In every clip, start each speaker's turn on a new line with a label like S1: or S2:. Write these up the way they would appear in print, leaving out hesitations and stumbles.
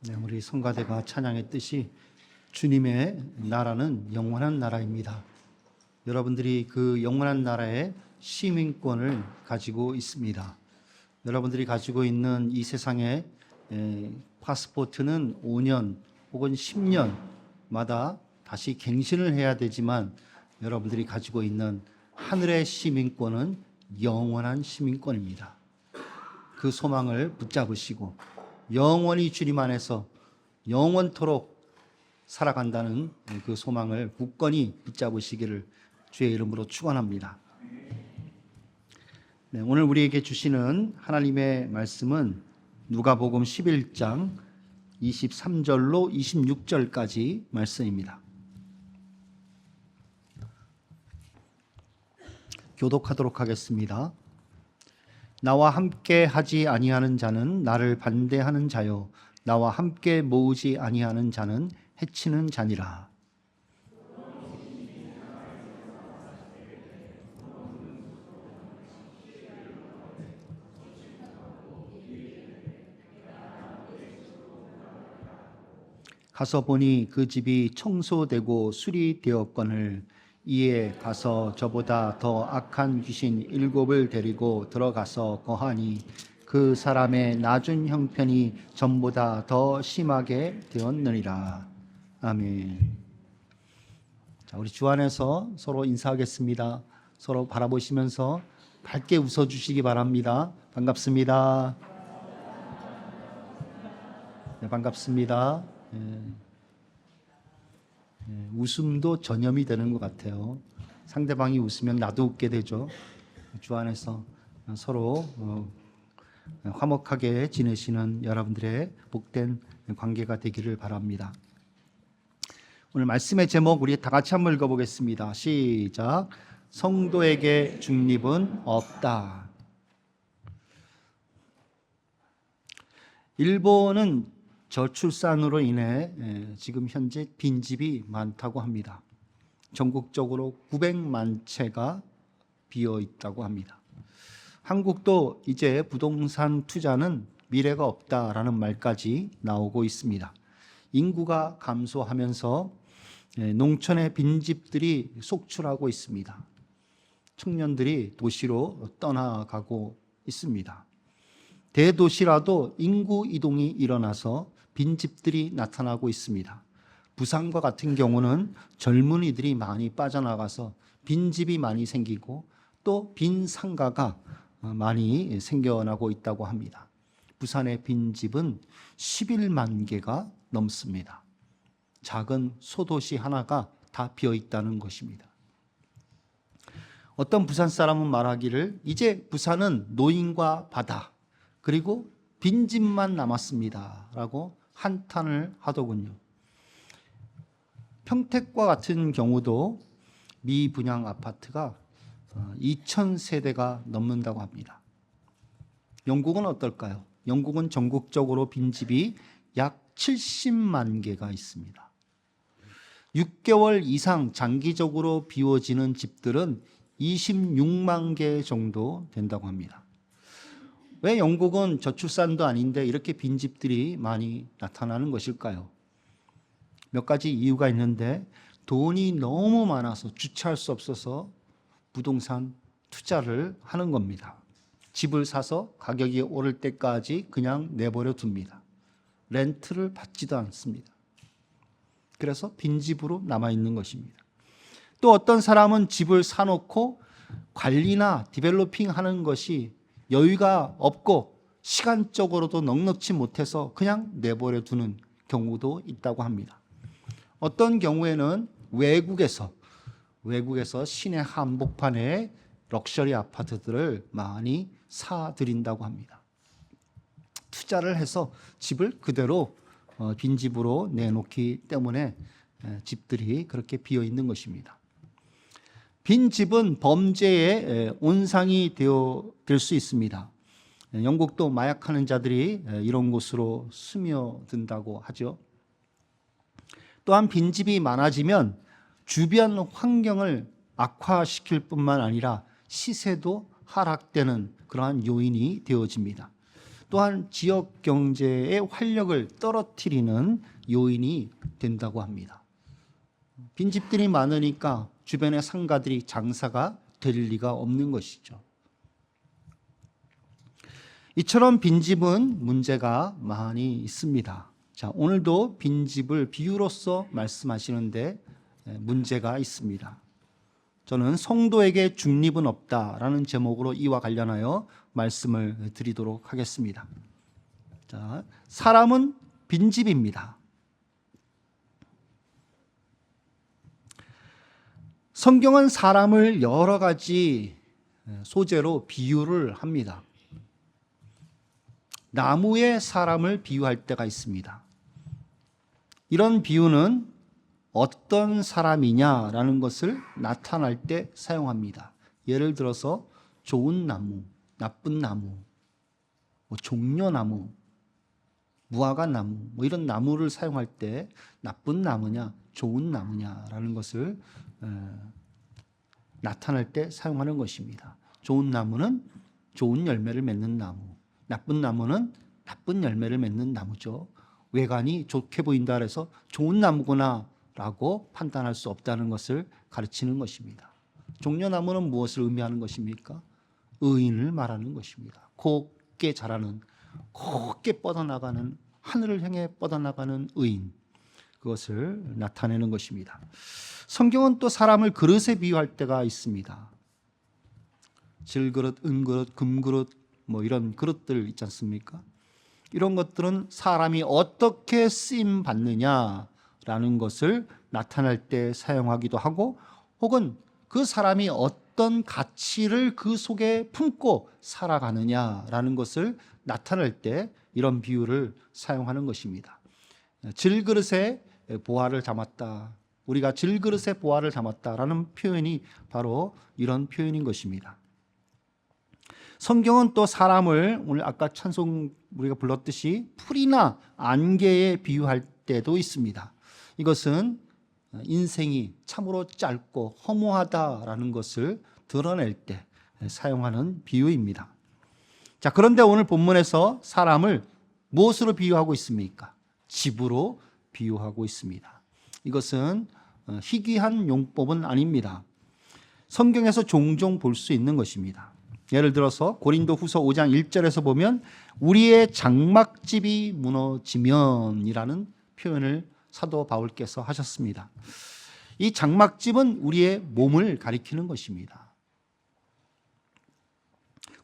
S1: 네, 우리 성가대가 찬양했듯이 주님의 나라는 영원한 나라입니다. 여러분들이 그 영원한 나라의 시민권을 가지고 있습니다. 여러분들이 가지고 있는 이 세상의 파스포트는 5년 혹은 10년마다 다시 갱신을 해야 되지만 여러분들이 가지고 있는 하늘의 시민권은 영원한 시민권입니다. 그 소망을 붙잡으시고 영원히 주님 안에서 영원토록 살아간다는 그 소망을 굳건히 붙잡으시기를 주의 이름으로 축원합니다. 네, 오늘 우리에게 주시는 하나님의 말씀은 누가복음 11장 23절로 26절까지 말씀입니다. 교독하도록 하겠습니다. 나와 함께 하지 아니하는 자는 나를 반대하는 자요, 나와 함께 모으지 아니하는 자는 해치는 자니라. 가서 보니 그 집이 청소되고 수리되었거늘 이에 가서 저보다 더 악한 귀신 7을 데리고 들어가서 거하니 그 사람의 낮은 형편이 전보다 더 심하게 되었느니라. 아멘. 자, 우리 주 안에서 서로 인사하겠습니다. 서로 바라보시면서 밝게 웃어주시기 바랍니다. 반갑습니다. 네, 반갑습니다. 웃음도 전염이 되는 것 같아요. 상대방이 웃으면 나도 웃게 되죠. 주 안에서 서로 화목하게 지내시는 여러분들의 복된 관계가 되기를 바랍니다. 오늘 말씀의 제목 우리 다 같이 한번 읽어보겠습니다. 시작. 성도에게 중립은 없다. 일본은 저출산으로 인해 지금 현재 빈집이 많다고 합니다. 전국적으로 900만 채가 비어 있다고 합니다. 한국도 이제 부동산 투자는 미래가 없다라는 말까지 나오고 있습니다. 인구가 감소하면서 농촌의 빈집들이 속출하고 있습니다. 청년들이 도시로 떠나가고 있습니다. 대도시라도 인구 이동이 일어나서 빈집들이 나타나고 있습니다. 부산과 같은 경우는 젊은이들이 많이 빠져나가서 빈집이 많이 생기고 또 빈 상가가 많이 생겨나고 있다고 합니다. 부산의 빈집은 11만 개가 넘습니다. 작은 소도시 하나가 다 비어 있다는 것입니다. 어떤 부산 사람은 말하기를 이제 부산은 노인과 바다 그리고 빈집만 남았습니다 라고 한탄을 하더군요. 평택과 같은 경우도 미분양 아파트가 2,000세대가 넘는다고 합니다. 영국은 어떨까요? 영국은 전국적으로 빈집이 약 70만 개가 있습니다. 6개월 이상 장기적으로 비워지는 집들은 26만 개 정도 된다고 합니다. 왜 영국은 저출산도 아닌데 이렇게 빈집들이 많이 나타나는 것일까요? 몇 가지 이유가 있는데 돈이 너무 많아서 주체할 수 없어서 부동산 투자를 하는 겁니다. 집을 사서 가격이 오를 때까지 그냥 내버려 둡니다. 렌트를 받지도 않습니다. 그래서 빈집으로 남아있는 것입니다. 또 어떤 사람은 집을 사놓고 관리나 디벨로핑 하는 것이 여유가 없고 시간적으로도 넉넉지 못해서 그냥 내버려 두는 경우도 있다고 합니다. 어떤 경우에는 외국에서 시내 한복판에 럭셔리 아파트들을 많이 사들인다고 합니다. 투자를 해서 집을 그대로 빈집으로 내놓기 때문에 집들이 그렇게 비어 있는 것입니다. 빈집은 범죄의 온상이 될 수 있습니다. 영국도 마약하는 자들이 이런 곳으로 스며든다고 하죠. 또한 빈집이 많아지면 주변 환경을 악화시킬 뿐만 아니라 시세도 하락되는 그러한 요인이 되어집니다. 또한 지역 경제의 활력을 떨어뜨리는 요인이 된다고 합니다. 빈집들이 많으니까 주변의 상가들이 장사가 될 리가 없는 것이죠. 이처럼 빈집은 문제가 많이 있습니다. 자, 오늘도 빈집을 비유로서 말씀하시는데 문제가 있습니다. 저는 성도에게 중립은 없다라는 제목으로 이와 관련하여 말씀을 드리도록 하겠습니다. 자, 사람은 빈집입니다. 성경은 사람을 여러 가지 소재로 비유를 합니다. 나무에 사람을 비유할 때가 있습니다. 이런 비유는 어떤 사람이냐라는 것을 나타낼 때 사용합니다. 예를 들어서 좋은 나무, 나쁜 나무, 종려나무, 무화과나무 이런 나무를 사용할 때 나쁜 나무냐 좋은 나무냐라는 것을 나타낼 때 사용하는 것입니다. 좋은 나무는 좋은 열매를 맺는 나무, 나쁜 나무는 나쁜 열매를 맺는 나무죠. 외관이 좋게 보인다 해서 좋은 나무구나 라고 판단할 수 없다는 것을 가르치는 것입니다. 종려나무는 무엇을 의미하는 것입니까? 의인을 말하는 것입니다. 곱게 자라는, 곱게 뻗어나가는, 하늘을 향해 뻗어나가는 의인, 그것을 나타내는 것입니다. 성경은 또 사람을 그릇에 비유할 때가 있습니다. 질그릇, 은그릇, 금그릇 이런 그릇들 있지 않습니까? 이런 것들은 사람이 어떻게 쓰임 받느냐라는 것을 나타낼 때 사용하기도 하고, 혹은 그 사람이 어떤 가치를 그 속에 품고 살아가느냐라는 것을 나타낼 때 이런 비유를 사용하는 것입니다. 질그릇에 보화를 담았다, 우리가 질그릇에 보화를 담았다라는 표현이 바로 이런 표현인 것입니다. 성경은 또 사람을 오늘 아까 찬송 우리가 불렀듯이 풀이나 안개에 비유할 때도 있습니다. 이것은 인생이 참으로 짧고 허무하다라는 것을 드러낼 때 사용하는 비유입니다. 자, 그런데 오늘 본문에서 사람을 무엇으로 비유하고 있습니까? 집으로 비유하고 있습니다. 이것은 희귀한 용법은 아닙니다. 성경에서 종종 볼 수 있는 것입니다. 예를 들어서 고린도후서 5장 1절에서 보면 우리의 장막집이 무너지면이라는 표현을 사도 바울께서 하셨습니다. 이 장막집은 우리의 몸을 가리키는 것입니다.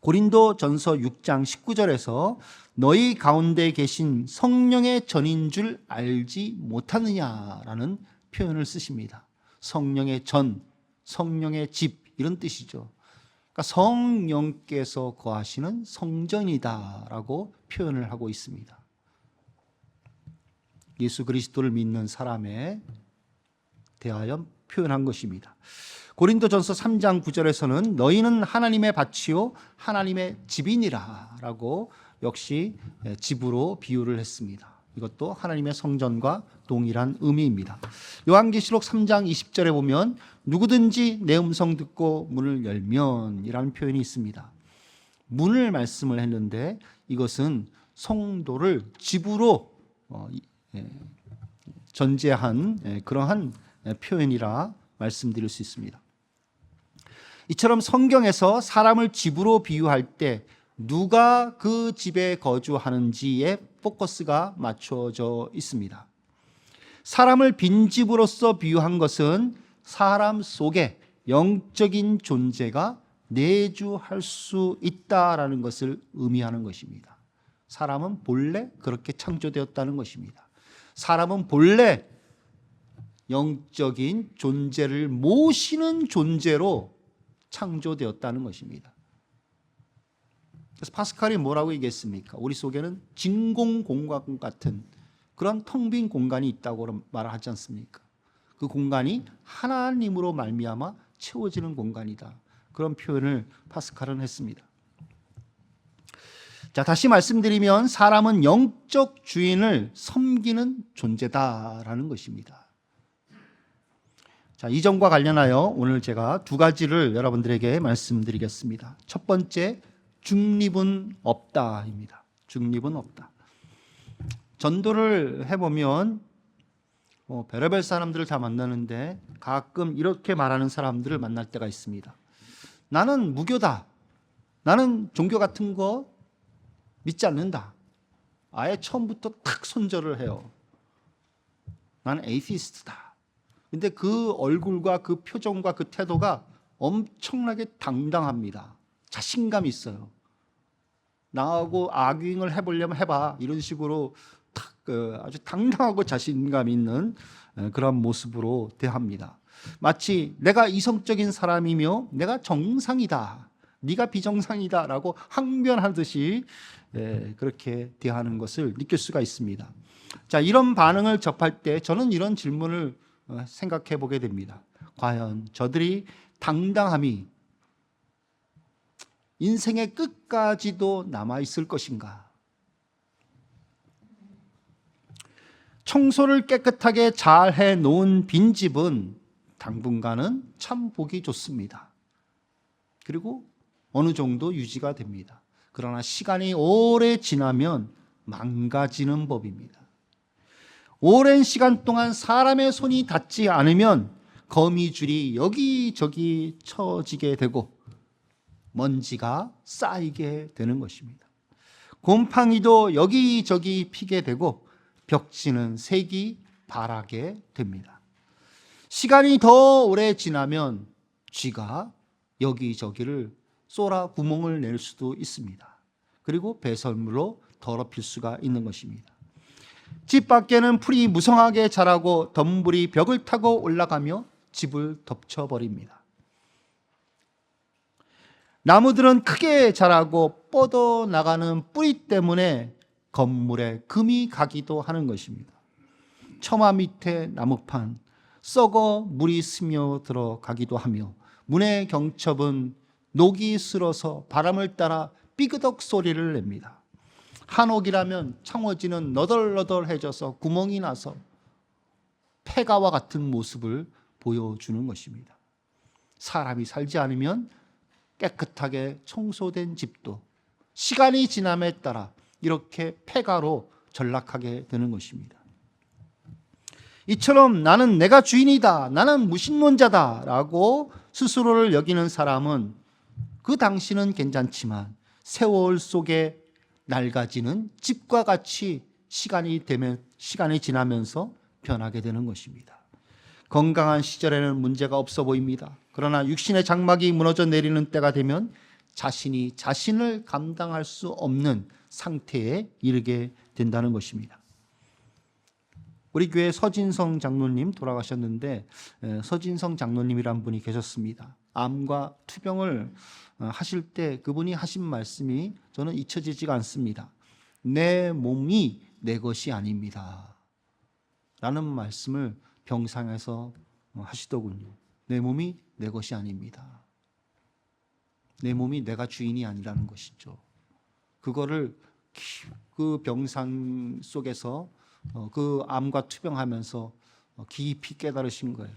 S1: 고린도전서 6장 19절에서 너희 가운데 계신 성령의 전인 줄 알지 못하느냐라는 표현을 쓰십니다. 성령의 전, 성령의 집 이런 뜻이죠. 그러니까 성령께서 거하시는 성전이다라고 표현을 하고 있습니다. 예수 그리스도를 믿는 사람에 대하여 표현한 것입니다. 고린도전서 3장 9절에서는 너희는 하나님의 밭이요 하나님의 집이니라 라고 역시 집으로 비유를 했습니다. 이것도 하나님의 성전과 동일한 의미입니다. 요한계시록 3장 20절에 보면 누구든지 내 음성 듣고 문을 열면 이라는 표현이 있습니다. 문을 말씀을 했는데 이것은 성도를 집으로 전제한 그러한 표현이라 말씀드릴 수 있습니다. 이처럼 성경에서 사람을 집으로 비유할 때 누가 그 집에 거주하는지에 포커스가 맞춰져 있습니다. 사람을 빈집으로서 비유한 것은 사람 속에 영적인 존재가 내주할 수 있다라는 것을 의미하는 것입니다. 사람은 본래 그렇게 창조되었다는 것입니다. 사람은 본래 영적인 존재를 모시는 존재로 창조되었다는 것입니다. 그래서 파스칼이 뭐라고 얘기했습니까? 우리 속에는 진공 공간 같은 그런 텅 빈 공간이 있다고 말하지 않습니까? 그 공간이 하나님으로 말미암아 채워지는 공간이다. 그런 표현을 파스칼은 했습니다. 자, 다시 말씀드리면 사람은 영적 주인을 섬기는 존재다라는 것입니다. 자, 이 점과 관련하여 오늘 제가 두 가지를 여러분들에게 말씀드리겠습니다. 첫 번째, 중립은 없다입니다. 중립은 없다. 전도를 해보면 별의별 사람들을 다 만나는데 가끔 이렇게 말하는 사람들을 만날 때가 있습니다. 나는 무교다. 나는 종교 같은 거 믿지 않는다. 아예 처음부터 탁 손절을 해요. 나는 에이티스트다. 근데 그 얼굴과 그 표정과 그 태도가 엄청나게 당당합니다. 자신감이 있어요. 나하고 아깅을 해보려면 해봐. 이런 식으로 탁 아주 당당하고 자신감 있는 그런 모습으로 대합니다. 마치 내가 이성적인 사람이며 내가 정상이다. 네가 비정상이다 라고 항변하듯이 그렇게 대하는 것을 느낄 수가 있습니다. 자, 이런 반응을 접할 때 저는 이런 질문을 생각해 보게 됩니다. 과연 저들이 당당함이 인생의 끝까지도 남아있을 것인가? 청소를 깨끗하게 잘 해놓은 빈집은 당분간은 참 보기 좋습니다. 그리고 어느 정도 유지가 됩니다. 그러나 시간이 오래 지나면 망가지는 법입니다. 오랜 시간 동안 사람의 손이 닿지 않으면 거미줄이 여기저기 쳐지게 되고 먼지가 쌓이게 되는 것입니다. 곰팡이도 여기저기 피게 되고 벽지는 색이 바라게 됩니다. 시간이 더 오래 지나면 쥐가 여기저기를 쏘라 구멍을 낼 수도 있습니다. 그리고 배설물로 더럽힐 수가 있는 것입니다. 집 밖에는 풀이 무성하게 자라고 덤불이 벽을 타고 올라가며 집을 덮쳐버립니다. 나무들은 크게 자라고 뻗어나가는 뿌리 때문에 건물에 금이 가기도 하는 것입니다. 처마 밑에 나무판, 썩어 물이 스며들어가기도 하며 문의 경첩은 녹이 슬어서 바람을 따라 삐그덕 소리를 냅니다. 한옥이라면 창호지는 너덜너덜해져서 구멍이 나서 폐가와 같은 모습을 보여주는 것입니다. 사람이 살지 않으면 깨끗하게 청소된 집도 시간이 지남에 따라 이렇게 폐가로 전락하게 되는 것입니다. 이처럼 나는 내가 주인이다, 나는 무신론자다 라고 스스로를 여기는 사람은 그 당시는 괜찮지만 세월 속에 낡아지는 집과 같이 시간이 지나면서 변하게 되는 것입니다. 건강한 시절에는 문제가 없어 보입니다. 그러나 육신의 장막이 무너져 내리는 때가 되면 자신이 자신을 감당할 수 없는 상태에 이르게 된다는 것입니다. 우리 교회 서진성 장로님 돌아가셨는데 서진성 장로님이란 분이 계셨습니다. 암과 투병을 하실 때 그분이 하신 말씀이 저는 잊혀지지가 않습니다. 내 몸이 내 것이 아닙니다 라는 말씀을 병상에서 하시더군요. 내 몸이 내 것이 아닙니다. 내 몸이 내가 주인이 아니라는 것이죠. 그거를 그 병상 속에서 그 암과 투병하면서 깊이 깨달으신 거예요.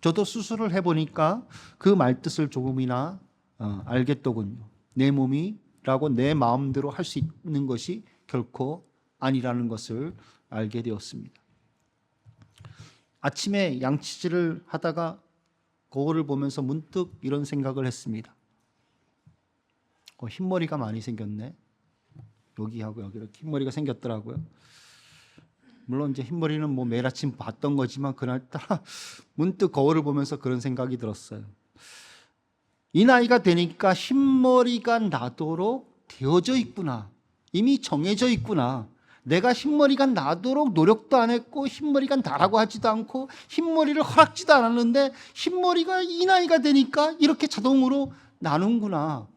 S1: 저도 수술을 해보니까 그 말뜻을 조금이나 알겠더군요. 내 몸이라고 내 마음대로 할 수 있는 것이 결코 아니라는 것을 알게 되었습니다. 아침에 양치질을 하다가 거울을 보면서 문득 이런 생각을 했습니다. 흰머리가 많이 생겼네. 여기하고 여기 이렇게 흰머리가 생겼더라고요. 물론 이제 흰머리는 뭐 매일 아침 봤던 거지만 그날따라 문득 거울을 보면서 그런 생각이 들었어요. 이 나이가 되니까 흰머리가 나도록 되어져 있구나. 이미 정해져 있구나. 내가 흰머리가 나도록 노력도 안 했고 흰머리가 나라고 하지도 않고 흰머리를 허락지도 않았는데 흰머리가 이 나이가 되니까 이렇게 자동으로 나는구나.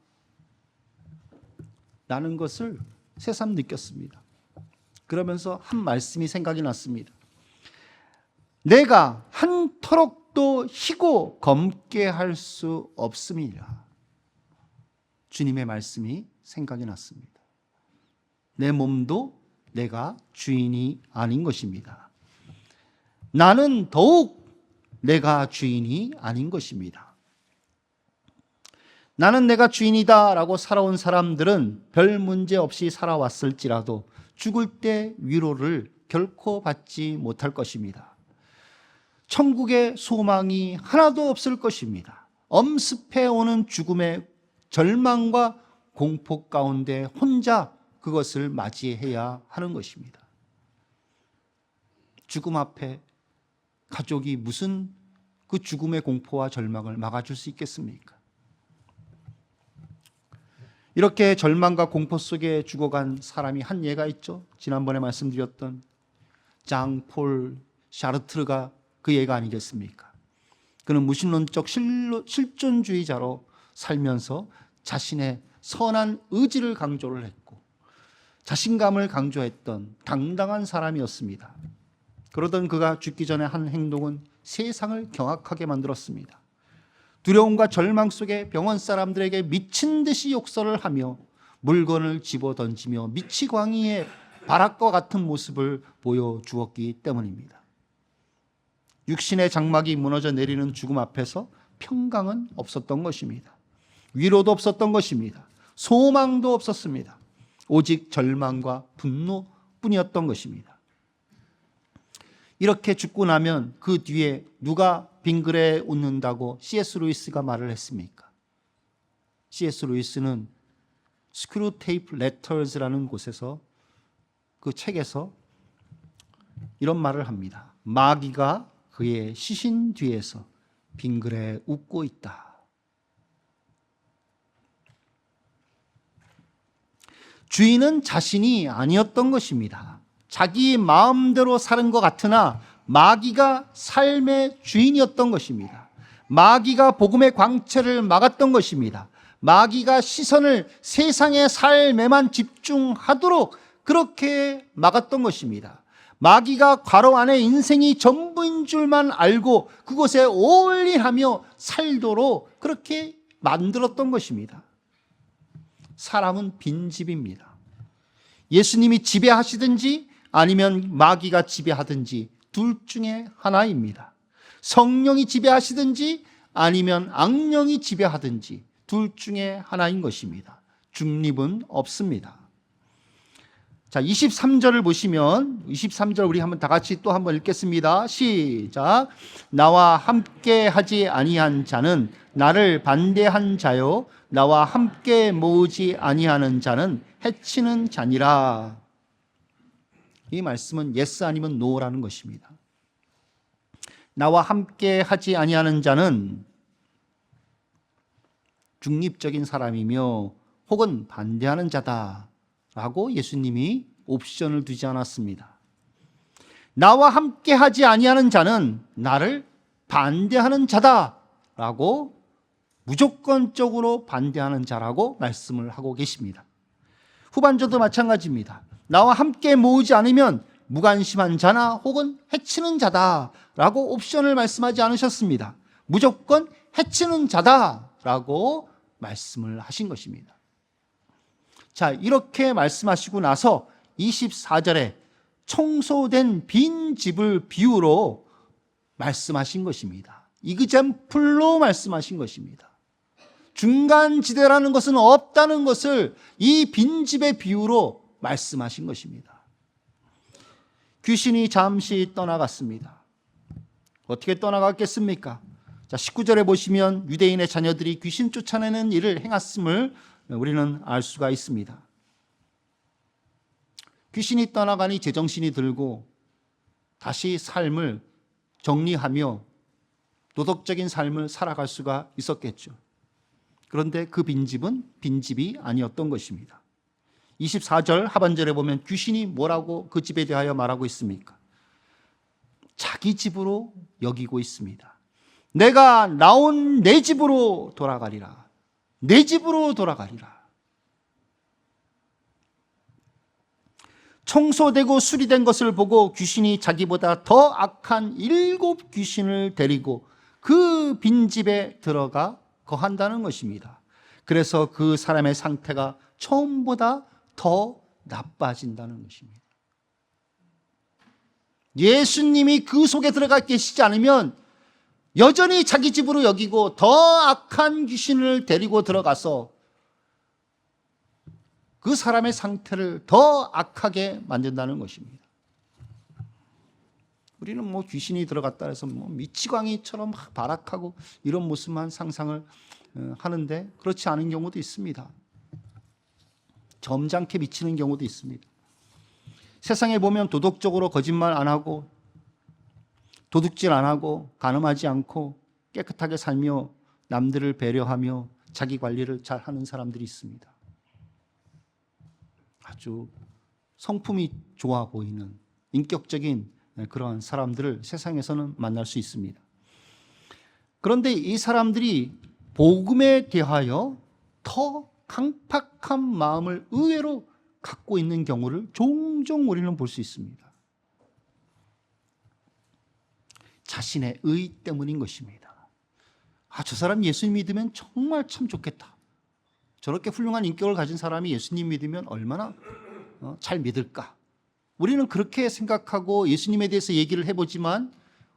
S1: 나는 것을 새삼 느꼈습니다. 그러면서 한 말씀이 생각이 났습니다. 내가 한 터럭도 희고 검게 할 수 없음이라. 주님의 말씀이 생각이 났습니다. 내 몸도 내가 주인이 아닌 것입니다. 나는 더욱 내가 주인이 아닌 것입니다. 나는 내가 주인이다 라고 살아온 사람들은 별 문제 없이 살아왔을지라도 죽을 때 위로를 결코 받지 못할 것입니다. 천국의 소망이 하나도 없을 것입니다. 엄습해 오는 죽음의 절망과 공포 가운데 혼자 그것을 맞이해야 하는 것입니다. 죽음 앞에 가족이 무슨 그 죽음의 공포와 절망을 막아줄 수 있겠습니까? 이렇게 절망과 공포 속에 죽어간 사람이 한 예가 있죠. 지난번에 말씀드렸던 장폴 샤르트르가 그 예가 아니겠습니까? 그는 무신론적 실존주의자로 살면서 자신의 선한 의지를 강조를 했고 자신감을 강조했던 당당한 사람이었습니다. 그러던 그가 죽기 전에 한 행동은 세상을 경악하게 만들었습니다. 두려움과 절망 속에 병원 사람들에게 미친 듯이 욕설을 하며 물건을 집어 던지며 미치광이의 바락과 같은 모습을 보여주었기 때문입니다. 육신의 장막이 무너져 내리는 죽음 앞에서 평강은 없었던 것입니다. 위로도 없었던 것입니다. 소망도 없었습니다. 오직 절망과 분노뿐이었던 것입니다. 이렇게 죽고 나면 그 뒤에 누가 빙그레 웃는다고 C.S. 루이스가 말을 했습니까? C.S. 루이스는 스크루테이프 레터즈라는 곳에서 그 책에서 이런 말을 합니다. 마귀가 그의 시신 뒤에서 빙그레 웃고 있다. 주인은 자신이 아니었던 것입니다. 자기 마음대로 사는 것 같으나 마귀가 삶의 주인이었던 것입니다. 마귀가 복음의 광채를 막았던 것입니다. 마귀가 시선을 세상의 삶에만 집중하도록 그렇게 막았던 것입니다. 마귀가 괄호 안에 인생이 전부인 줄만 알고 그곳에 올인하며 살도록 그렇게 만들었던 것입니다. 사람은 빈집입니다. 예수님이 지배하시든지 아니면 마귀가 지배하든지 둘 중에 하나입니다. 성령이 지배하시든지 아니면 악령이 지배하든지 둘 중에 하나인 것입니다. 중립은 없습니다. 자, 23절을 보시면 23절 우리 한번 다 같이 또 한번 읽겠습니다. 시작. 나와 함께 하지 아니한 자는 나를 반대한 자요 나와 함께 모으지 아니하는 자는 해치는 자니라. 이 말씀은 yes 아니면 no라는 것입니다. 나와 함께 하지 아니하는 자는 중립적인 사람이며 혹은 반대하는 자다라고 예수님이 옵션을 두지 않았습니다. 나와 함께 하지 아니하는 자는 나를 반대하는 자다라고 무조건적으로 반대하는 자라고 말씀을 하고 계십니다. 후반절도 마찬가지입니다. 나와 함께 모으지 않으면 무관심한 자나 혹은 해치는 자다라고 옵션을 말씀하지 않으셨습니다. 무조건 해치는 자다라고 말씀을 하신 것입니다. 자, 이렇게 말씀하시고 나서 24절에 청소된 빈 집을 비유로 말씀하신 것입니다. 이그잼플로 말씀하신 것입니다. 중간지대라는 것은 없다는 것을 이 빈집의 비유로 말씀하신 것입니다. 귀신이 잠시 떠나갔습니다. 어떻게 떠나갔겠습니까? 자, 19절에 보시면 유대인의 자녀들이 귀신 쫓아내는 일을 행했음을 우리는 알 수가 있습니다. 귀신이 떠나가니 제정신이 들고 다시 삶을 정리하며 도덕적인 삶을 살아갈 수가 있었겠죠. 그런데 그 빈집은 빈집이 아니었던 것입니다. 24절 하반절에 보면 귀신이 뭐라고 그 집에 대하여 말하고 있습니까? 자기 집으로 여기고 있습니다. 내가 나온 내 집으로 돌아가리라. 내 집으로 돌아가리라. 청소되고 수리된 것을 보고 귀신이 자기보다 더 악한 7 귀신을 데리고 그 빈집에 들어가 거한다는 것입니다. 그래서 그 사람의 상태가 처음보다 더 나빠진다는 것입니다. 예수님이 그 속에 들어가 계시지 않으면 여전히 자기 집으로 여기고 더 악한 귀신을 데리고 들어가서 그 사람의 상태를 더 악하게 만든다는 것입니다. 우리는 뭐 귀신이 들어갔다 해서 뭐 미치광이처럼 발악하고 이런 모습만 상상을 하는데 그렇지 않은 경우도 있습니다. 점잖게 미치는 경우도 있습니다. 세상에 보면 도덕적으로 거짓말 안 하고 도둑질 안 하고 간음하지 않고 깨끗하게 살며 남들을 배려하며 자기 관리를 잘 하는 사람들이 있습니다. 아주 성품이 좋아 보이는 인격적인 그러한 사람들을 세상에서는 만날 수 있습니다. 그런데 이 사람들이 복음에 대하여 더 강팍한 마음을 의외로 갖고 있는 경우를 종종 우리는 볼 수 있습니다. 자신의 의 때문인 것입니다. 저 사람 예수님 믿으면 정말 참 좋겠다. 저렇게 훌륭한 인격을 가진 사람이 예수님 믿으면 얼마나 잘 믿을까. 우리는 그렇게 생각하고 예수님에 대해서 얘기를 해보지만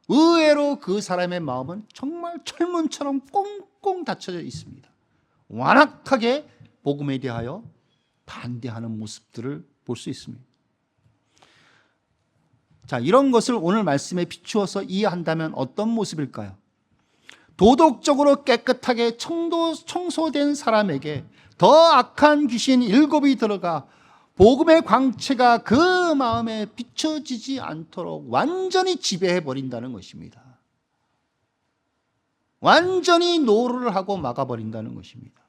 S1: 의외로 그 사람의 마음은 정말 철문처럼 꽁꽁 닫혀져 있습니다. 완악하게 복음에 대하여 반대하는 모습들을 볼 수 있습니다. 자, 이런 것을 오늘 말씀에 비추어서 이해한다면 어떤 모습일까요? 도덕적으로 깨끗하게 청소된 사람에게 더 악한 귀신 7이 들어가 복음의 광채가 그 마음에 비춰지지 않도록 완전히 지배해버린다는 것입니다. 완전히 노를 하고 막아버린다는 것입니다.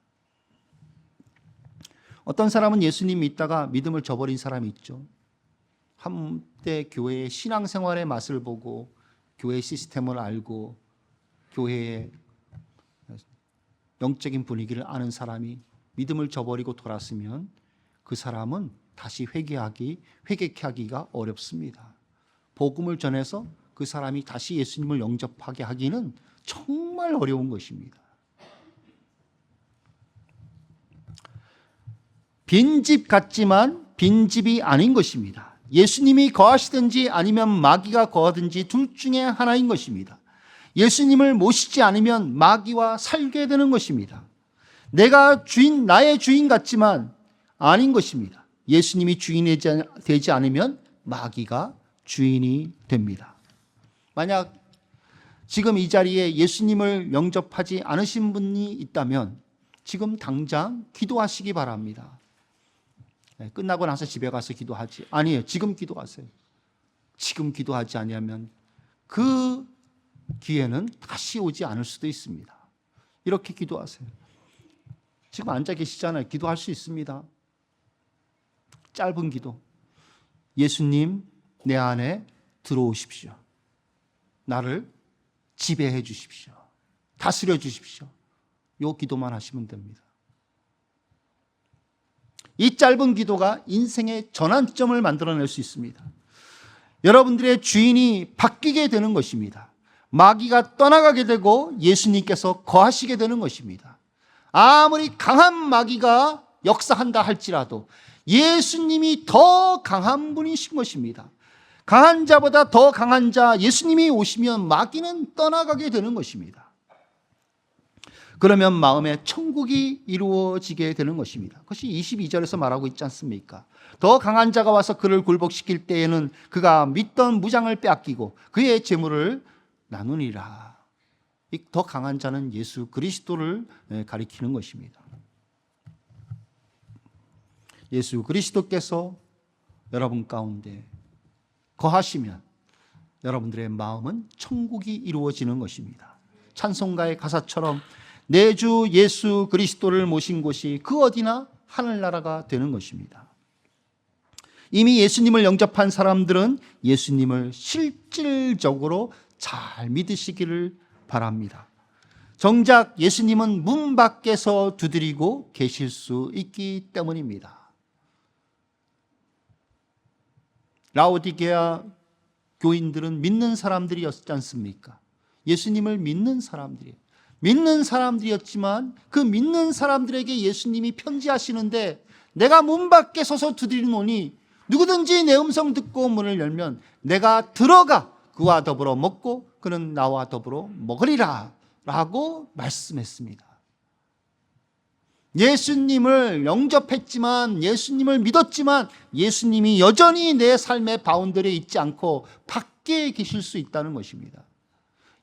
S1: 어떤 사람은 예수님 믿다가 믿음을 저버린 사람이 있죠. 한때 교회의 신앙생활의 맛을 보고 교회 시스템을 알고 교회의 영적인 분위기를 아는 사람이 믿음을 저버리고 돌았으면 그 사람은 다시 회개케 하기가 어렵습니다. 복음을 전해서 그 사람이 다시 예수님을 영접하게 하기는 정말 어려운 것입니다. 빈집 같지만 빈집이 아닌 것입니다. 예수님이 거하시든지 아니면 마귀가 거하든지 둘 중에 하나인 것입니다. 예수님을 모시지 않으면 마귀와 살게 되는 것입니다. 나의 주인 같지만 아닌 것입니다. 예수님이 주인이 되지 않으면 마귀가 주인이 됩니다. 만약 지금 이 자리에 예수님을 영접하지 않으신 분이 있다면 지금 당장 기도하시기 바랍니다. 끝나고 나서 집에 가서 기도하지. 아니에요. 지금 기도하세요. 지금 기도하지 아니하면 그 기회는 다시 오지 않을 수도 있습니다. 이렇게 기도하세요. 지금 앉아 계시잖아요. 기도할 수 있습니다. 짧은 기도. 예수님, 내 안에 들어오십시오. 나를 지배해 주십시오. 다스려 주십시오. 이 기도만 하시면 됩니다. 이 짧은 기도가 인생의 전환점을 만들어낼 수 있습니다. 여러분들의 주인이 바뀌게 되는 것입니다. 마귀가 떠나가게 되고 예수님께서 거하시게 되는 것입니다. 아무리 강한 마귀가 역사한다 할지라도 예수님이 더 강한 분이신 것입니다. 강한 자보다 더 강한 자 예수님이 오시면 마귀는 떠나가게 되는 것입니다. 그러면 마음에 천국이 이루어지게 되는 것입니다. 그것이 22절에서 말하고 있지 않습니까? 더 강한 자가 와서 그를 굴복시킬 때에는 그가 믿던 무장을 빼앗기고 그의 재물을 나누니라. 이 더 강한 자는 예수 그리스도를 가리키는 것입니다. 예수 그리스도께서 여러분 가운데 거하시면 여러분들의 마음은 천국이 이루어지는 것입니다. 찬송가의 가사처럼 내 주 예수 그리스도를 모신 곳이 그 어디나 하늘나라가 되는 것입니다. 이미 예수님을 영접한 사람들은 예수님을 실질적으로 잘 믿으시기를 바랍니다. 정작 예수님은 문 밖에서 두드리고 계실 수 있기 때문입니다. 라오디게아 교인들은 믿는 사람들이었지 않습니까? 예수님을 믿는 사람들이었지만 그 믿는 사람들에게 예수님이 편지하시는데 내가 문 밖에 서서 두드리노니 누구든지 내 음성 듣고 문을 열면 내가 들어가 그와 더불어 먹고 그는 나와 더불어 먹으리라 라고 말씀했습니다. 예수님을 영접했지만, 예수님을 믿었지만 예수님이 여전히 내 삶의 바운더리에 있지 않고 밖에 계실 수 있다는 것입니다.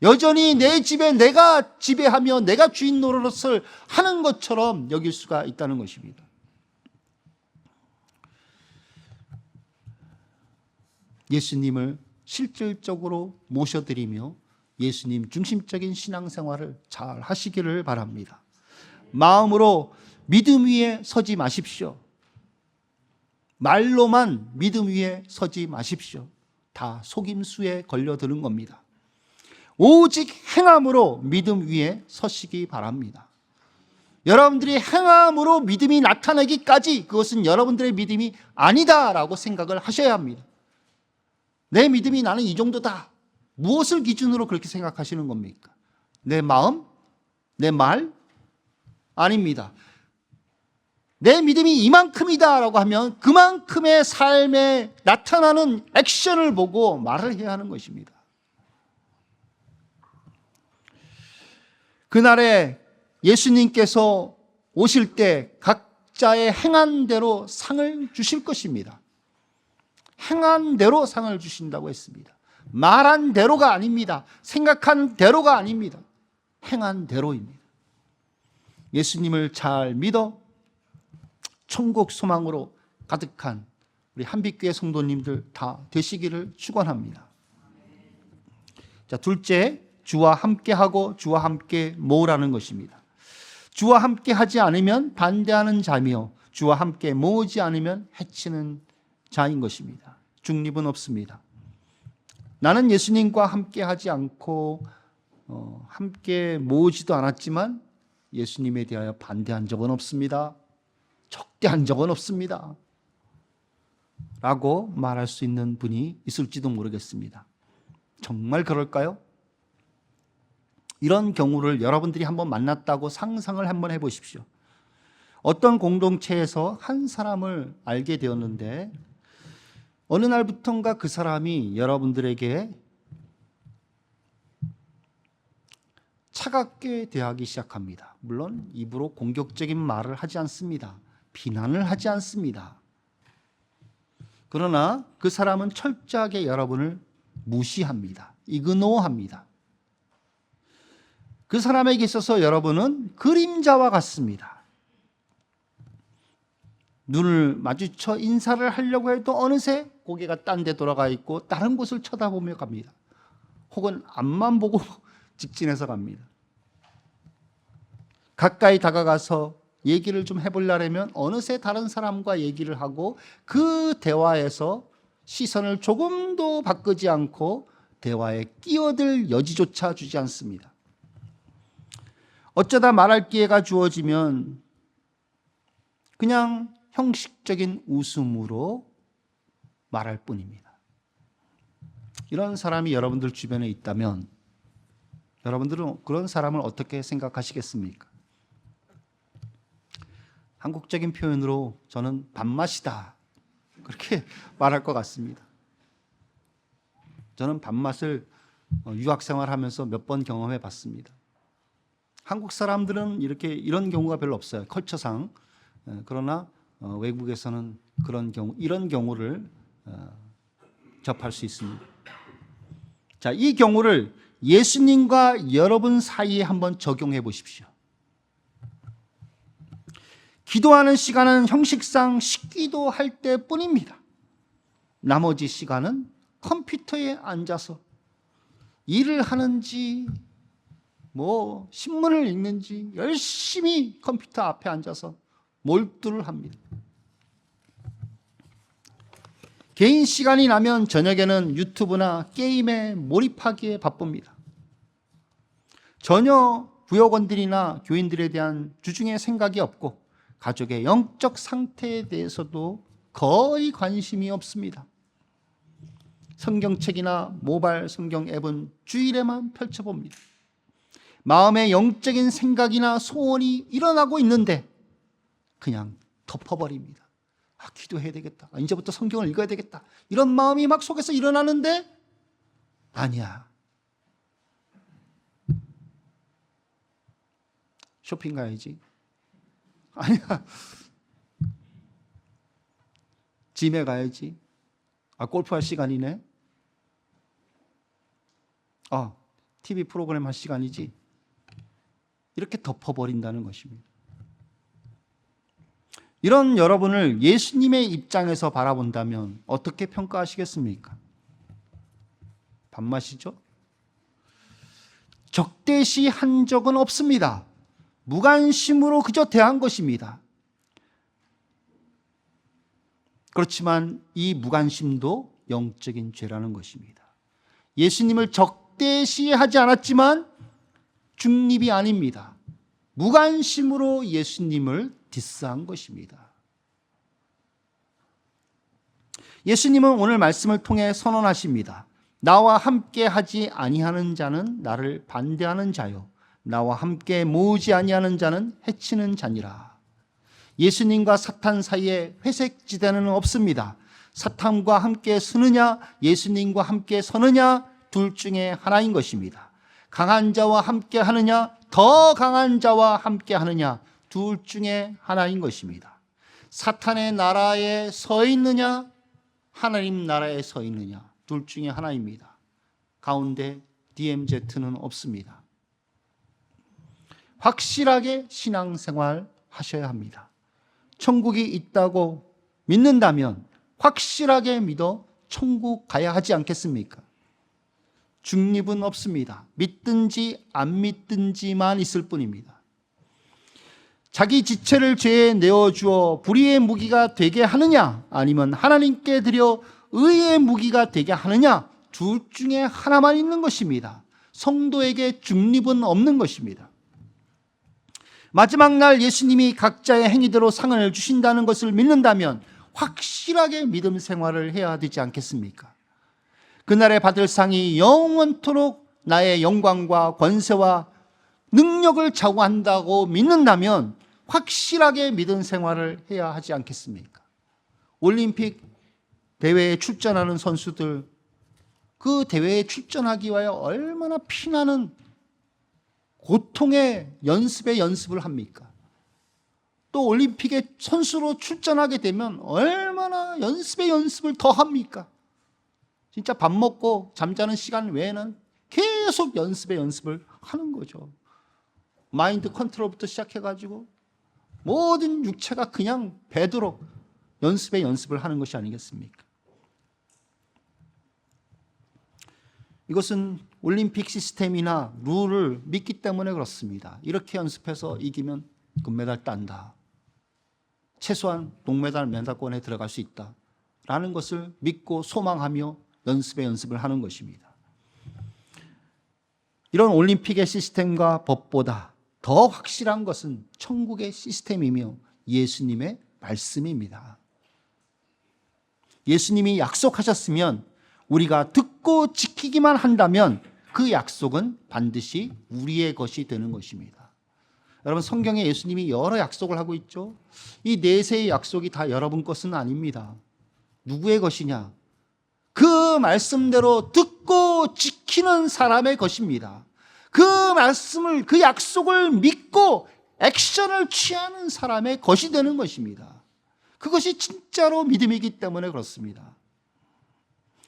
S1: 여전히 내 집에 내가 지배하며 내가 주인 노릇을 하는 것처럼 여길 수가 있다는 것입니다. 예수님을 실질적으로 모셔드리며 예수님 중심적인 신앙생활을 잘 하시기를 바랍니다. 마음으로 믿음 위에 서지 마십시오. 말로만 믿음 위에 서지 마십시오. 다 속임수에 걸려드는 겁니다. 오직 행함으로 믿음 위에 서시기 바랍니다. 여러분들이 행함으로 믿음이 나타나기까지 그것은 여러분들의 믿음이 아니다라고 생각을 하셔야 합니다. 내 믿음이 나는 이 정도다. 무엇을 기준으로 그렇게 생각하시는 겁니까? 내 마음? 내 말? 아닙니다. 내 믿음이 이만큼이다라고 하면 그만큼의 삶에 나타나는 액션을 보고 말을 해야 하는 것입니다. 그날에 예수님께서 오실 때 각자의 행한 대로 상을 주실 것입니다. 행한 대로 상을 주신다고 했습니다. 말한 대로가 아닙니다. 생각한 대로가 아닙니다. 행한 대로입니다. 예수님을 잘 믿어 천국 소망으로 가득한 우리 한빛교회 성도님들 다 되시기를 축원합니다. 자, 둘째, 주와 함께하고 주와 함께 모으라는 것입니다. 주와 함께하지 않으면 반대하는 자며 주와 함께 모으지 않으면 해치는 자인 것입니다. 중립은 없습니다. 나는 예수님과 함께하지 않고 함께 모으지도 않았지만 예수님에 대하여 반대한 적은 없습니다. 적대한 적은 없습니다. 라고 말할 수 있는 분이 있을지도 모르겠습니다. 정말 그럴까요? 이런 경우를 여러분들이 한번 만났다고 상상을 한번 해보십시오. 어떤 공동체에서 한 사람을 알게 되었는데 어느 날부턴가 그 사람이 여러분들에게 차갑게 대하기 시작합니다. 물론 입으로 공격적인 말을 하지 않습니다. 비난을 하지 않습니다. 그러나 그 사람은 철저하게 여러분을 무시합니다. 이그노어합니다. 그 사람에게 있어서 여러분은 그림자와 같습니다. 눈을 마주쳐 인사를 하려고 해도 어느새 고개가 딴 데 돌아가 있고 다른 곳을 쳐다보며 갑니다. 혹은 앞만 보고 직진해서 갑니다. 가까이 다가가서 얘기를 좀 해보려면 어느새 다른 사람과 얘기를 하고 그 대화에서 시선을 조금도 바꾸지 않고 대화에 끼어들 여지조차 주지 않습니다. 어쩌다 말할 기회가 주어지면 그냥 형식적인 웃음으로 말할 뿐입니다. 이런 사람이 여러분들 주변에 있다면 여러분들은 그런 사람을 어떻게 생각하시겠습니까? 한국적인 표현으로 저는 밥맛이다 그렇게 말할 것 같습니다. 저는 밥맛을 유학생활하면서 몇 번 경험해 봤습니다. 한국 사람들은 이런 경우가 별로 없어요. 컬처상. 그러나 외국에서는 이런 경우를 접할 수 있습니다. 자, 이 경우를 예수님과 여러분 사이에 한번 적용해 보십시오. 기도하는 시간은 형식상 식기도 할 때뿐입니다. 나머지 시간은 컴퓨터에 앉아서 일을 하는지 신문을 읽는지 열심히 컴퓨터 앞에 앉아서 몰두를 합니다. 개인 시간이 나면 저녁에는 유튜브나 게임에 몰입하기에 바쁩니다. 전혀 부역원들이나 교인들에 대한 주중의 생각이 없고 가족의 영적 상태에 대해서도 거의 관심이 없습니다. 성경책이나 모바일 성경 앱은 주일에만 펼쳐봅니다. 마음의 영적인 생각이나 소원이 일어나고 있는데 그냥 덮어버립니다. 기도해야 되겠다. 이제부터 성경을 읽어야 되겠다. 이런 마음이 막 속에서 일어나는데 아니야. 쇼핑 가야지. 아니야. 짐에 가야지. 골프할 시간이네. TV 프로그램 할 시간이지. 이렇게 덮어버린다는 것입니다. 이런 여러분을 예수님의 입장에서 바라본다면 어떻게 평가하시겠습니까? 밥맛이죠? 적대시한 적은 없습니다. 무관심으로 그저 대한 것입니다. 그렇지만 이 무관심도 영적인 죄라는 것입니다. 예수님을 적대시하지 않았지만 중립이 아닙니다. 무관심으로 예수님을 디스한 것입니다. 예수님은 오늘 말씀을 통해 선언하십니다. 나와 함께 하지 아니하는 자는 나를 반대하는 자요, 나와 함께 모으지 아니하는 자는 해치는 자니라. 예수님과 사탄 사이에 회색지대는 없습니다. 사탄과 함께 서느냐, 예수님과 함께 서느냐, 둘 중에 하나인 것입니다. 강한 자와 함께 하느냐, 더 강한 자와 함께 하느냐, 둘 중에 하나인 것입니다. 사탄의 나라에 서 있느냐, 하나님 나라에 서 있느냐, 둘 중에 하나입니다. 가운데 DMZ는 없습니다. 확실하게 신앙생활 하셔야 합니다. 천국이 있다고 믿는다면 확실하게 믿어 천국 가야 하지 않겠습니까? 중립은 없습니다. 믿든지 안 믿든지만 있을 뿐입니다. 자기 지체를 죄에 내어주어 불의의 무기가 되게 하느냐, 아니면 하나님께 드려 의의 무기가 되게 하느냐, 둘 중에 하나만 있는 것입니다. 성도에게 중립은 없는 것입니다. 마지막 날 예수님이 각자의 행위대로 상을 주신다는 것을 믿는다면 확실하게 믿음 생활을 해야 되지 않겠습니까? 그날에 받을 상이 영원토록 나의 영광과 권세와 능력을 좌우한다고 믿는다면 확실하게 믿음 생활을 해야 하지 않겠습니까? 올림픽 대회에 출전하는 선수들, 그 대회에 출전하기 위하여 얼마나 피나는 고통의 연습을 합니까? 또 올림픽에 선수로 출전하게 되면 얼마나 연습을 더 합니까? 진짜 밥 먹고 잠자는 시간 외에는 계속 연습을 하는 거죠. 마인드 컨트롤부터 시작해가지고 모든 육체가 그냥 배도록 연습을 하는 것이 아니겠습니까? 이것은 올림픽 시스템이나 룰을 믿기 때문에 그렇습니다. 이렇게 연습해서 이기면 금메달 딴다. 최소한 동메달 메달권에 들어갈 수 있다. 라는 것을 믿고 소망하며 연습을 하는 것입니다. 이런 올림픽의 시스템과 법보다 더 확실한 것은 천국의 시스템이며 예수님의 말씀입니다. 예수님이 약속하셨으면 우리가 듣고 지키기만 한다면 그 약속은 반드시 우리의 것이 되는 것입니다. 여러분, 성경에 예수님이 여러 약속을 하고 있죠. 이 내세의 약속이 다 여러분 것은 아닙니다. 누구의 것이냐? 그 말씀대로 듣고 지키는 사람의 것입니다. 그 말씀을, 그 약속을 믿고 액션을 취하는 사람의 것이 되는 것입니다. 그것이 진짜로 믿음이기 때문에 그렇습니다.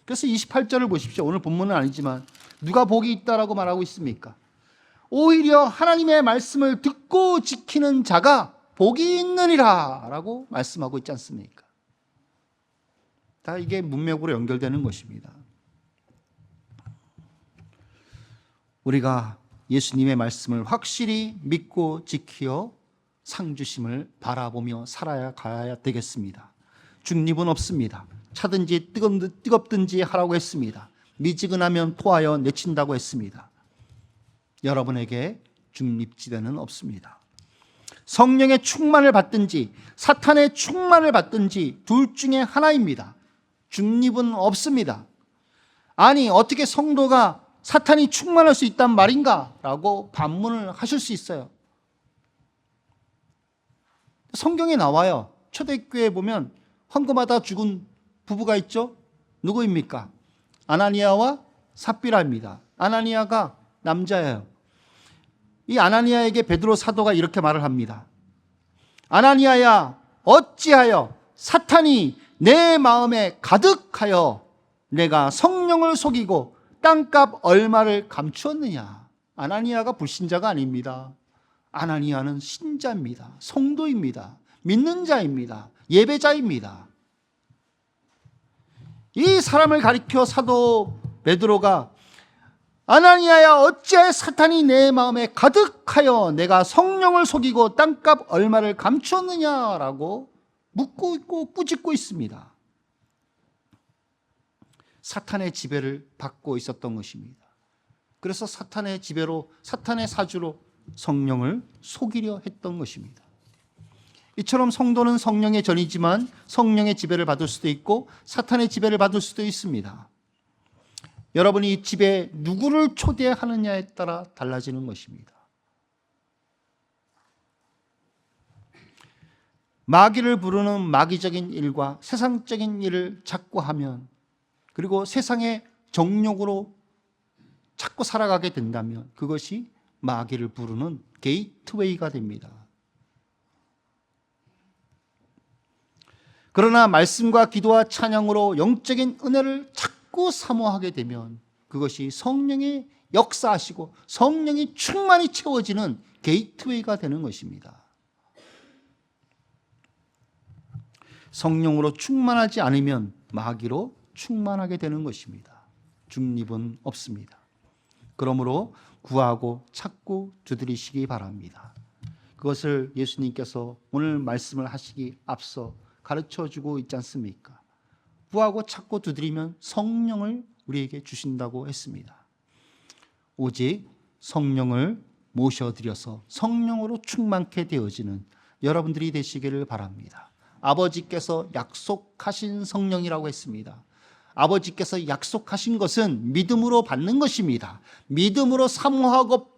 S1: 그래서 28절을 보십시오. 오늘 본문은 아니지만 누가 복이 있다라고 말하고 있습니까? 오히려 하나님의 말씀을 듣고 지키는 자가 복이 있느니라 라고 말씀하고 있지 않습니까? 다 이게 문맥으로 연결되는 것입니다. 우리가 예수님의 말씀을 확실히 믿고 지키어 상주심을 바라보며 살아가야 되겠습니다. 중립은 없습니다. 차든지 뜨겁든지 하라고 했습니다. 미지근하면 토하여 내친다고 했습니다. 여러분에게 중립지대는 없습니다. 성령의 충만을 받든지 사탄의 충만을 받든지 둘 중에 하나입니다. 중립은 없습니다. 아니, 어떻게 성도가 사탄이 충만할 수 있단 말인가? 라고 반문을 하실 수 있어요. 성경에 나와요. 초대교회에 보면 헌금하다 죽은 부부가 있죠. 누구입니까? 아나니아와 삽비라입니다. 아나니아가 남자예요. 이 아나니아에게 베드로 사도가 이렇게 말을 합니다. 아나니아야, 어찌하여 사탄이 내 마음에 가득하여 내가 성령을 속이고 땅값 얼마를 감추었느냐. 아나니아가 불신자가 아닙니다. 아나니아는 신자입니다. 성도입니다. 믿는 자입니다. 예배자입니다. 이 사람을 가리켜 사도 베드로가 아나니아야, 어찌하여 사탄이 내 마음에 가득하여 내가 성령을 속이고 땅값 얼마를 감추었느냐라고 묻고 있고 꾸짖고 있습니다. 사탄의 지배를 받고 있었던 것입니다. 그래서 사탄의 지배로, 사탄의 사주로 성령을 속이려 했던 것입니다. 이처럼 성도는 성령의 전이지만 성령의 지배를 받을 수도 있고 사탄의 지배를 받을 수도 있습니다. 여러분이 이 집에 누구를 초대하느냐에 따라 달라지는 것입니다. 마귀를 부르는 마귀적인 일과 세상적인 일을 자꾸 하면, 그리고 세상의 정욕으로 자꾸 살아가게 된다면 그것이 마귀를 부르는 게이트웨이가 됩니다. 그러나 말씀과 기도와 찬양으로 영적인 은혜를 자꾸 사모하게 되면 그것이 성령의 역사하시고 성령이 충만히 채워지는 게이트웨이가 되는 것입니다. 성령으로 충만하지 않으면 마귀로 충만하게 되는 것입니다. 중립은 없습니다. 그러므로 구하고 찾고 두드리시기 바랍니다. 그것을 예수님께서 오늘 말씀을 하시기 앞서 가르쳐주고 있지 않습니까? 구하고 찾고 두드리면 성령을 우리에게 주신다고 했습니다. 오직 성령을 모셔드려서 성령으로 충만케 되어지는 여러분들이 되시기를 바랍니다. 아버지께서 약속하신 성령이라고 했습니다. 아버지께서 약속하신 것은 믿음으로 받는 것입니다. 믿음으로 사모하고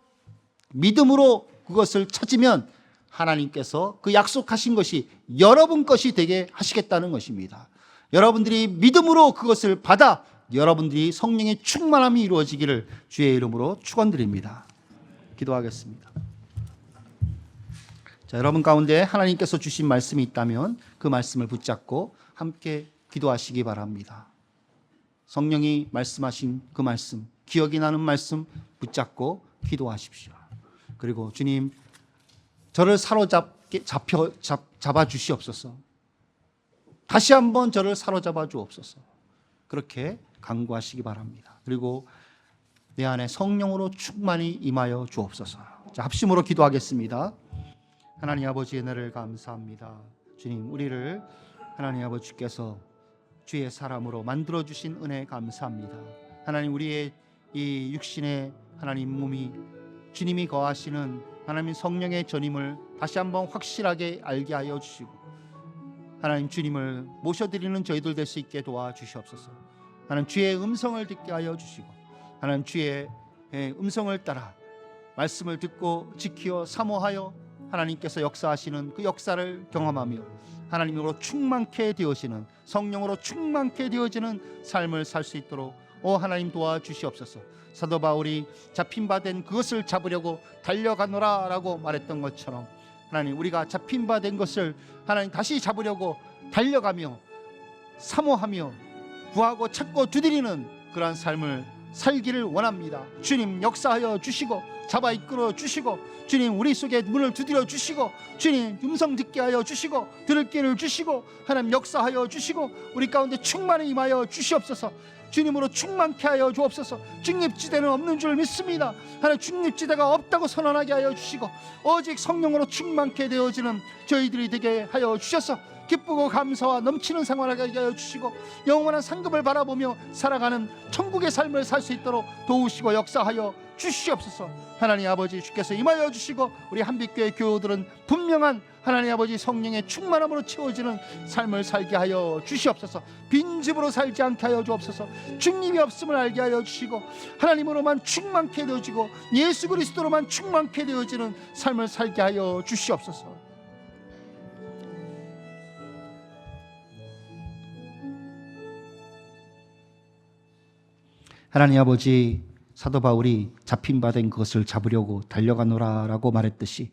S1: 믿음으로 그것을 찾으면 하나님께서 그 약속하신 것이 여러분 것이 되게 하시겠다는 것입니다. 여러분들이 믿음으로 그것을 받아 여러분들이 성령의 충만함이 이루어지기를 주의 이름으로 축원드립니다. 기도하겠습니다. 자, 여러분 가운데 하나님께서 주신 말씀이 있다면 그 말씀을 붙잡고 함께 기도하시기 바랍니다. 성령이 말씀하신 그 말씀, 기억이 나는 말씀 붙잡고 기도하십시오. 그리고 주님, 저를 잡아 주시옵소서. 다시 한번 저를 사로잡아 주옵소서. 그렇게 간구하시기 바랍니다. 그리고 내 안에 성령으로 충만히 임하여 주옵소서. 자, 합심으로 기도하겠습니다. 하나님 아버지의 은혜를 감사합니다. 주님, 우리를 하나님 아버지께서 주의 사람으로 만들어 주신 은혜 감사합니다. 하나님, 우리의 이 육신의 하나님 몸이 주님이 거하시는 하나님 성령의 전임을 다시 한번 확실하게 알게 하여 주시고, 하나님 주님을 모셔드리는 저희들 될 수 있게 도와주시옵소서. 하나님 주의 음성을 듣게 하여 주시고, 하나님 주의 음성을 따라 말씀을 듣고 지키어 사모하여 하나님께서 역사하시는 그 역사를 경험하며 하나님으로 충만케 되어지는, 성령으로 충만케 되어지는 삶을 살 수 있도록 하나님 도와주시옵소서. 사도 바울이 잡힌 바 된 그것을 잡으려고 달려가노라 라고 말했던 것처럼, 하나님 우리가 잡힌 바 된 것을 하나님 다시 잡으려고 달려가며 사모하며 구하고 찾고 두드리는 그러한 삶을 살기를 원합니다. 주님 역사하여 주시고 잡아 이끌어 주시고, 주님 우리 속에 문을 두드려 주시고, 주님 음성 듣게 하여 주시고 들을 길을 주시고, 하나님 역사하여 주시고 우리 가운데 충만히 임하여 주시옵소서. 주님으로 충만케 하여 주옵소서. 중립지대는 없는 줄 믿습니다. 하나님 중립지대가 없다고 선언하게 하여 주시고, 오직 성령으로 충만케 되어지는 저희들이 되게 하여 주셔서 기쁘고 감사와 넘치는 생활을 하게 하여 주시고, 영원한 상급을 바라보며 살아가는 천국의 삶을 살 수 있도록 도우시고 역사하여 주시옵소서. 하나님 아버지, 주께서 임하여 주시고 우리 한빛교회 교우들은 분명한 하나님 아버지 성령의 충만함으로 채워지는 삶을 살게 하여 주시옵소서. 빈집으로 살지 않게 하여 주옵소서. 중립이 없음을 알게 하여 주시고, 하나님으로만 충만케 되어지고 예수 그리스도로만 충만케 되어지는 삶을 살게 하여 주시옵소서. 하나님 아버지, 사도 바울이 잡힌 바 된 그것을 잡으려고 달려가노라라고 말했듯이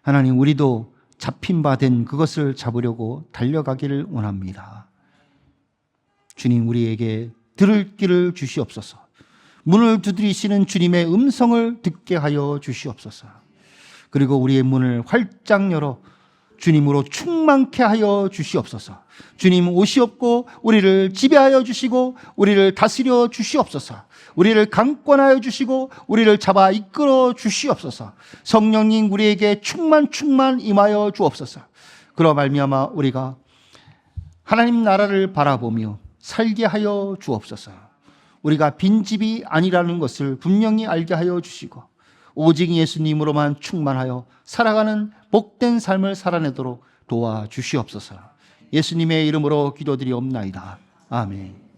S1: 하나님, 우리도 잡힌 바 된 그것을 잡으려고 달려가기를 원합니다. 주님, 우리에게 들을 길을 주시옵소서. 문을 두드리시는 주님의 음성을 듣게 하여 주시옵소서. 그리고 우리의 문을 활짝 열어 주님으로 충만케 하여 주시옵소서. 주님 오시옵고 우리를 지배하여 주시고 우리를 다스려 주시옵소서. 우리를 강권하여 주시고 우리를 잡아 이끌어 주시옵소서. 성령님, 우리에게 충만 임하여 주옵소서. 그러 말미암아 우리가 하나님 나라를 바라보며 살게 하여 주옵소서. 우리가 빈집이 아니라는 것을 분명히 알게 하여 주시고 오직 예수님으로만 충만하여 살아가는 복된 삶을 살아내도록 도와주시옵소서. 예수님의 이름으로 기도드리옵나이다. 아멘.